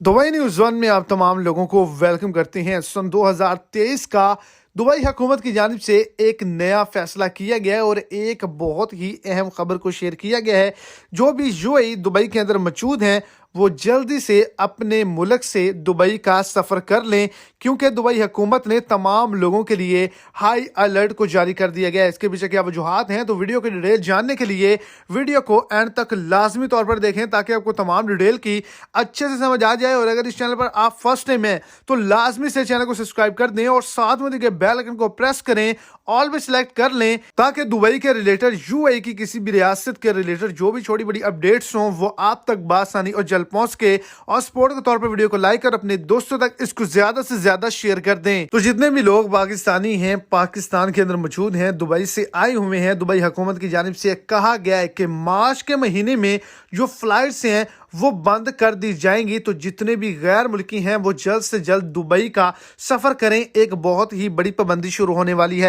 Dubai news one में आप तमाम लोगों को वेलकम करते हैं। सन 2023 का दुबई हुकूमत की जानिब से एक नया फैसला किया गया है और एक बहुत ही अहम खबर को शेयर किया गया है। जो भी यूएई दुबई के अंदर मौजूद हैं वो जल्दी से अपने मुल्क से दुबई का सफ़र कर लें, क्योंकि दुबई हुकूमत ने तमाम लोगों के लिए हाई अलर्ट को जारी कर दिया गया है। इसके पीछे क्या वजूहात हैं, तो वीडियो की डिटेल जानने के लिए वीडियो को एंड तक लाजमी तौर पर देखें ताकि आपको तमाम डिटेल की अच्छे से समझ आ जाए। और अगर इस चैनल पर आप फर्स्ट टाइम हैं तो लाजमी से चैनल को सब्सक्राइब कर दें और साथ में दिखे बेल आइकन को प्रेस करें, ऑल पे सिलेक्ट कर लें ताकि दुबई के रिलेटेड यूएई की किसी भी रियासत के रिलेटेड जो भी छोटी बड़ी अपडेट्स हों वो आप तक बासानी और जल्द पहुंच के, और सपोर्ट के तौर पर वीडियो को लाइक कर अपने दोस्तों तक इसको ज्यादा से ज्यादा शेयर कर दें। तो जितने भी लोग पाकिस्तानी हैं, पाकिस्तान के अंदर मौजूद हैं, दुबई से आए हुए हैं, दुबई हुकूमत की जानिब से कहा गया है कि मार्च के महीने में जो फ्लाइट्स हैं वो बंद कर दी जाएंगी। तो जितने भी गैर मुल्की हैं वो जल्द से जल्द दुबई का सफर करें। एक बहुत ही बड़ी पाबंदी शुरू होने वाली है।